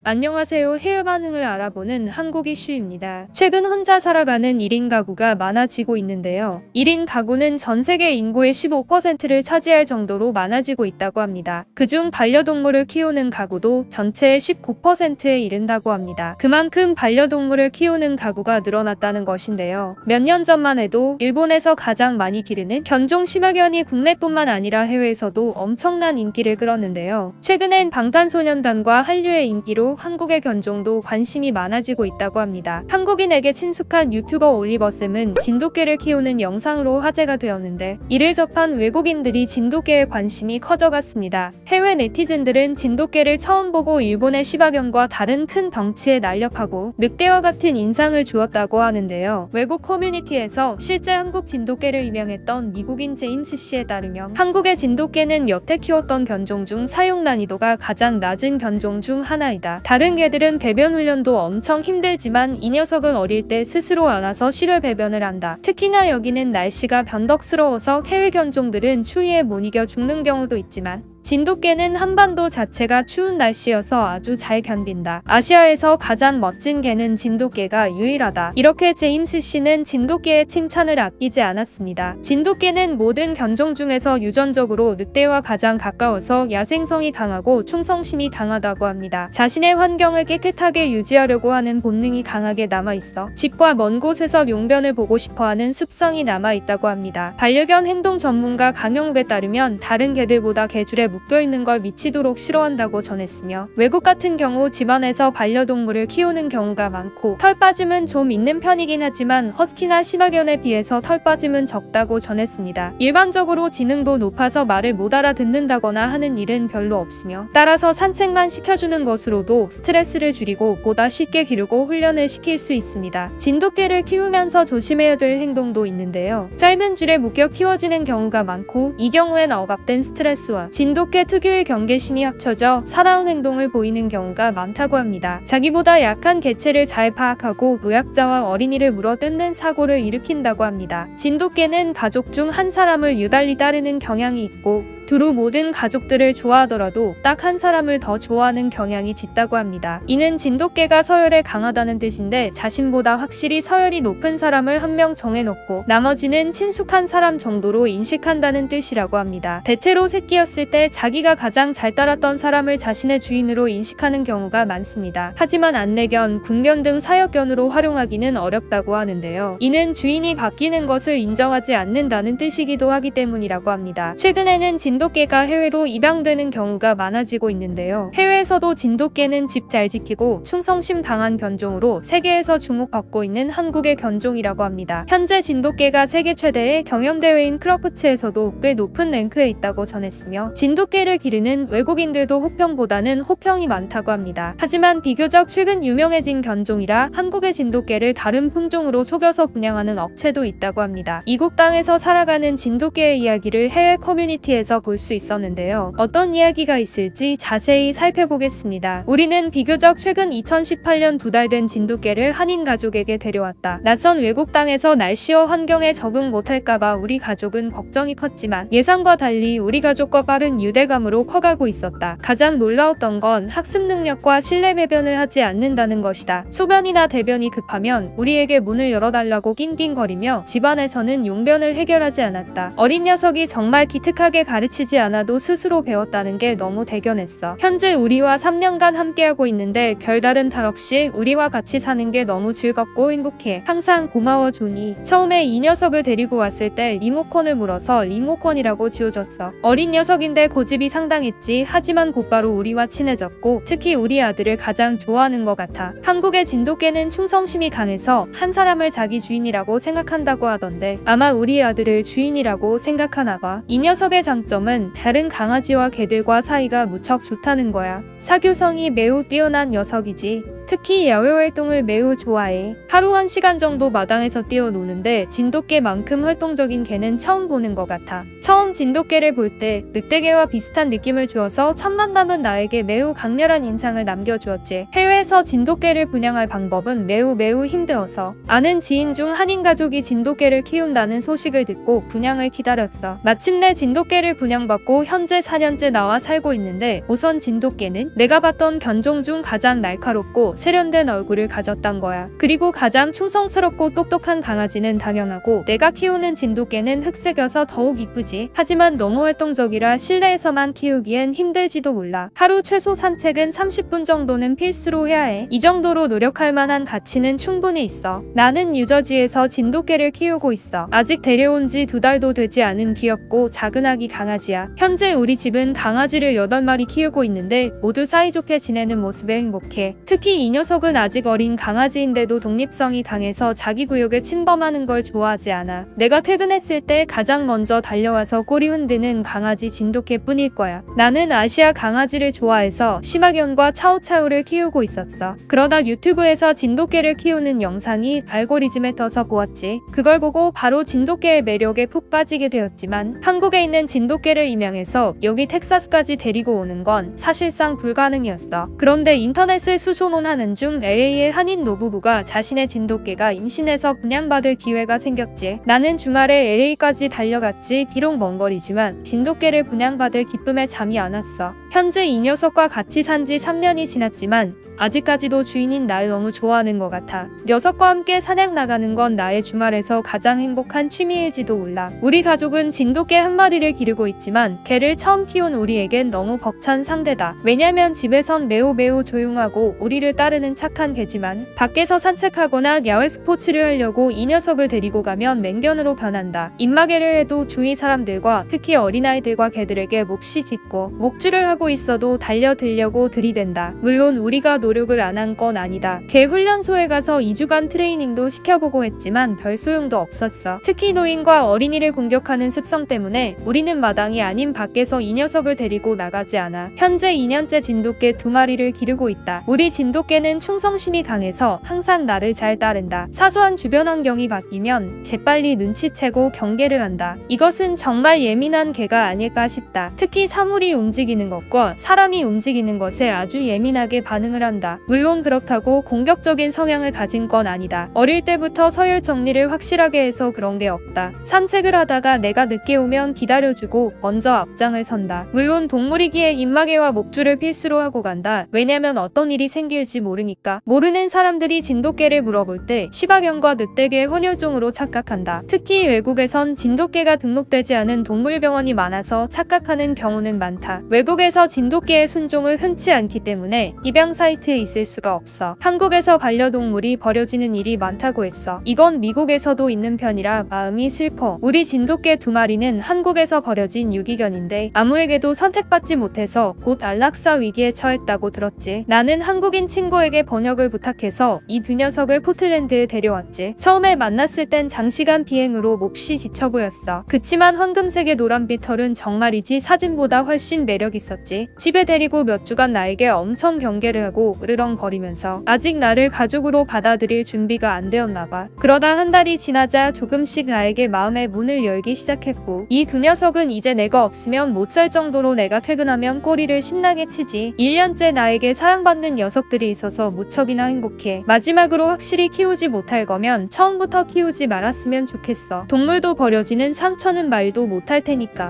안녕하세요. 해외 반응을 알아보는 한국 이슈입니다. 최근 혼자 살아가는 1인 가구가 많아지고 있는데요. 1인 가구는 전 세계 인구의 15%를 차지할 정도로 많아지고 있다고 합니다. 그중 반려동물을 키우는 가구도 전체의 19%에 이른다고 합니다. 그만큼 반려동물을 키우는 가구가 늘어났다는 것인데요. 몇 년 전만 해도 일본에서 가장 많이 기르는 견종 시마견이 국내뿐만 아니라 해외에서도 엄청난 인기를 끌었는데요. 최근엔 방탄소년단과 한류의 인기로 한국의 견종도 관심이 많아지고 있다고 합니다. 한국인에게 친숙한 유튜버 올리버쌤은 진돗개를 키우는 영상으로 화제가 되었는데 이를 접한 외국인들이 진돗개에 관심이 커져갔습니다. 해외 네티즌들은 진돗개를 처음 보고 일본의 시바견과 다른 큰 덩치에 날렵하고 늑대와 같은 인상을 주었다고 하는데요. 외국 커뮤니티에서 실제 한국 진돗개를 임명했던 미국인 제임스 씨에 따르면 한국의 진돗개는 여태 키웠던 견종 중 사용 난이도가 가장 낮은 견종 중 하나이다. 다른 개들은 배변 훈련도 엄청 힘들지만 이 녀석은 어릴 때 스스로 안아서 실외 배변을 한다. 특히나 여기는 날씨가 변덕스러워서 해외 견종들은 추위에 못 이겨 죽는 경우도 있지만 진돗개는 한반도 자체가 추운 날씨여서 아주 잘 견딘다. 아시아에서 가장 멋진 개는 진돗개가 유일하다. 이렇게 제임스 씨는 진돗개의 칭찬을 아끼지 않았습니다. 진돗개는 모든 견종 중에서 유전적으로 늑대와 가장 가까워서 야생성이 강하고 충성심이 강하다고 합니다. 자신의 환경을 깨끗하게 유지하려고 하는 본능이 강하게 남아있어 집과 먼 곳에서 용변을 보고 싶어하는 습성이 남아있다고 합니다. 반려견 행동 전문가 강영욱에 따르면 다른 개들보다 개줄에 묶여있는 걸 미치도록 싫어한다고 전했으며 외국 같은 경우 집안에서 반려동물을 키우는 경우가 많고 털 빠짐은 좀 있는 편이긴 하지만 허스키나 시바견에 비해서 털 빠짐은 적다고 전했습니다. 일반적으로 지능도 높아서 말을 못 알아듣는다거나 하는 일은 별로 없으며 따라서 산책만 시켜주는 것으로도 스트레스를 줄이고 보다 쉽게 기르고 훈련을 시킬 수 있습니다. 진돗개를 키우면서 조심해야 될 행동도 있는데요. 짧은 줄에 묶여 키워지는 경우가 많고 이 경우엔 억압된 스트레스와 진돗개 특유의 경계심이 합쳐져 사나운 행동을 보이는 경우가 많다고 합니다. 자기보다 약한 개체를 잘 파악하고 노약자와 어린이를 물어뜯는 사고를 일으킨다고 합니다. 진돗개는 가족 중 한 사람을 유달리 따르는 경향이 있고 두루 모든 가족들을 좋아하더라도 딱 한 사람을 더 좋아하는 경향이 짙다고 합니다. 이는 진돗개가 서열에 강하다는 뜻인데 자신보다 확실히 서열이 높은 사람을 한 명 정해놓고 나머지는 친숙한 사람 정도로 인식한다는 뜻이라고 합니다. 대체로 새끼였을 때 자기가 가장 잘 따랐던 사람을 자신의 주인으로 인식하는 경우가 많습니다. 하지만 안내견, 군견 등 사역견으로 활용하기는 어렵다고 하는데요. 이는 주인이 바뀌는 것을 인정하지 않는다는 뜻이기도 하기 때문이라고 합니다. 최근에는 진돗개가 해외로 입양되는 경우가 많아지고 있는데요. 해외에서도 진돗개는 집 잘 지키고 충성심 강한 견종으로 세계에서 주목받고 있는 한국의 견종이라고 합니다. 현재 진돗개가 세계 최대의 경연대회인 크러프츠에서도 꽤 높은 랭크에 있다고 전했으며 진돗개를 기르는 외국인들도 호평보다는 호평이 많다고 합니다. 하지만 비교적 최근 유명해진 견종이라 한국의 진돗개를 다른 품종으로 속여서 분양하는 업체도 있다고 합니다. 이국 땅에서 살아가는 진돗개의 이야기를 해외 커뮤니티에서 볼 수 있었는데요. 어떤 이야기가 있을지 자세히 살펴보겠습니다. 우리는 비교적 최근 2018년 2달 된 진돗개를 한인 가족에게 데려왔다. 낯선 외국 땅에서 날씨와 환경에 적응 못할까봐 우리 가족은 걱정이 컸지만 예상과 달리 우리 가족과 빠른 유대감으로 커가고 있었다. 가장 놀라웠던 건 학습 능력과 실내 배변을 하지 않는다는 것이다. 소변이나 대변이 급하면 우리에게 문을 열어달라고 낑낑거리며 집안에서는 용변을 해결하지 않았다. 어린 녀석이 정말 기특하게 가르치지 않아도 스스로 배웠다는 게 너무 대견했어. 현재 우리와 3년간 함께하고 있는데 별다른 탈 없이 우리와 같이 사는 게 너무 즐겁고 행복해. 항상 고마워 조니. 처음에 이 녀석을 데리고 왔을 때 리모컨을 물어서 리모컨이라고 지어줬어. 어린 녀석인데 고집이 상당했지. 하지만 곧바로 우리와 친해졌고 특히 우리 아들을 가장 좋아하는 것 같아. 한국의 진돗개는 충성심이 강해서 한 사람을 자기 주인이라고 생각한다고 하던데 아마 우리 아들을 주인이라고 생각하나 봐. 이 녀석의 장점은 다른 강아지와 개들과 사이가 무척 좋다는 거야. 사교성이 매우 뛰어난 녀석이지. 특히 야외 활동을 매우 좋아해. 하루 1시간 정도 마당에서 뛰어노는데 진돗개만큼 활동적인 개는 처음 보는 것 같아. 처음 진돗개를 볼 때 늑대개와 비슷한 느낌을 주어서 첫 만남은 나에게 매우 강렬한 인상을 남겨주었지. 해외에서 진돗개를 분양할 방법은 매우 힘들어서 아는 지인 중 한인 가족이 진돗개를 키운다는 소식을 듣고 분양을 기다렸어. 마침내 진돗개를 분양받고 현재 4년째 나와 살고 있는데 우선 진돗개는 내가 봤던 견종 중 가장 날카롭고 세련된 얼굴을 가졌단 거야. 그리고 가장 충성스럽고 똑똑한 강아지는 당연하고 내가 키우는 진돗개는 흑색여서 더욱 이쁘지. 하지만 너무 활동적이라 실내에서만 키우기엔 힘들지도 몰라. 하루 최소 산책은 30분 정도는 필수로 해야 해. 이 정도로 노력할 만한 가치는 충분히 있어. 나는 뉴저지에서 진돗개를 키우고 있어. 아직 데려온 지 2달도 되지 않은 귀엽고 작은 아기 강아지야. 현재 우리 집은 강아지를 8마리 키우고 있는데 모두 사이좋게 지내는 모습에 행복해. 특히 이 녀석은 아직 어린 강아지인데도 독립성이 강해서 자기 구역을 침범하는 걸 좋아하지 않아. 내가 퇴근했을 때 가장 먼저 달려와서 꼬리 흔드는 강아지 진돗개뿐일 거야. 나는 아시아 강아지를 좋아해서 시마견과 차오차오를 키우고 있었어. 그러다 유튜브에서 진돗개를 키우는 영상이 알고리즘에 떠서 보았지. 그걸 보고 바로 진돗개의 매력에 푹 빠지게 되었지만 한국에 있는 진돗개를 입양해서 여기 텍사스까지 데리고 오는 건 사실상 불가능이었어. 그런데 인터넷을 수소문하는 중 LA의 한인 노부부가 자신의 진돗개가 임신해서 분양받을 기회가 생겼지. 나는 주말에 LA까지 달려갔지. 비록 먼 거리지만 진돗개를 분양받을 기쁨에 잠이 안 왔어. 현재 이 녀석과 같이 산 지 3년이 지났지만 아직까지도 주인인 날 너무 좋아하는 것 같아. 녀석과 함께 사냥 나가는 건 나의 주말에서 가장 행복한 취미일지도 몰라. 우리 가족은 진돗개 1마리를 기르고 있지만 개를 처음 키운 우리에겐 너무 벅찬 상대다. 왜냐면 집에선 매우 조용하고 우리를 따르는 착한 개지만 밖에서 산책하거나 야외 스포츠를 하려고 이 녀석을 데리고 가면 맹견으로 변한다. 입마개를 해도 주위 사람들과 특히 어린아이들과 개들에게 몹시 짖고 목줄을 하고 있어도 달려들려고 들이댄다. 물론 우리가 노력을 안 한 건 아니다. 개 훈련소에 가서 2주간 트레이닝도 시켜보고 했지만 별 소용도 없었어. 특히 노인과 어린이를 공격하는 습성 때문에 우리는 마당이 아닌 밖에서 이 녀석을 데리고 나가지 않아. 현재 2년째 진돗개 2마리를 기르고 있다. 우리 진돗개는 충성심이 강해서 항상 나를 잘 따른다. 사소한 주변 환경이 바뀌면 재빨리 눈치채고 경계를 한다. 이것은 정말 예민한 개가 아닐까 싶다. 특히 사물이 움직이는 것과 사람이 움직이는 것에 아주 예민하게 반응을 한다. 물론 그렇다고 공격적인 성향을 가진 건 아니다. 어릴 때부터 서열 정리를 확실하게 해서 그런 게 없다. 산책을 하다가 내가 늦게 오면 기다려주고 먼저 앞장을 선다. 물론 동물이기에 입마개와 목줄을 필수로 하고 간다. 왜냐면 어떤 일이 생길지 모르니까. 모르는 사람들이 진돗개를 물어볼 때 시바견과 늑대개의 혼혈종으로 착각한다. 특히 외국에선 진돗개가 등록되지 않은 동물병원이 많아서 착각하는 경우는 많다. 외국에서 진돗개의 순종을 흔치 않기 때문에 입양 사이트에 있을 수가 없어. 한국에서 반려동물이 버려지는 일이 많다고 했어. 이건 미국에서도 있는 편이라 마음이 슬퍼. 우리 진돗개 2마리는 한국에서 버려진 유기견인데 아무에게도 선택받지 못해서 곧 안락사 위기에 처했다고 들었지. 나는 한국인 친구에게 번역을 부탁해서 이 2 녀석을 포틀랜드에 데려왔지. 처음에 만났을 땐 장시간 비행으로 몹시 지쳐 보였어. 그치만 황금색의 노란빛 털은 정말이지 사진보다 훨씬 매력 있었지. 집에 데리고 몇 주간 나에게 엄청 경계를 하고 으르렁거리면서 아직 나를 가족으로 받아들일 준비가 안 되었나봐. 그러다 한 달이 지나자 조금씩 나에게 마음의 문을 열기 시작했고 이 2 녀석은 이제 내가 없으면 못 살 정도로 내가 퇴근하면 꼬리를 신나게 치지. 1년째 나에게 사랑받는 녀석들이 있어서 무척이나 행복해. 마지막으로 확실히 키우지 못할 거면 처음부터 키우지 말았으면 좋겠어. 동물도 버려지는 상처는 말도 못할 테니까.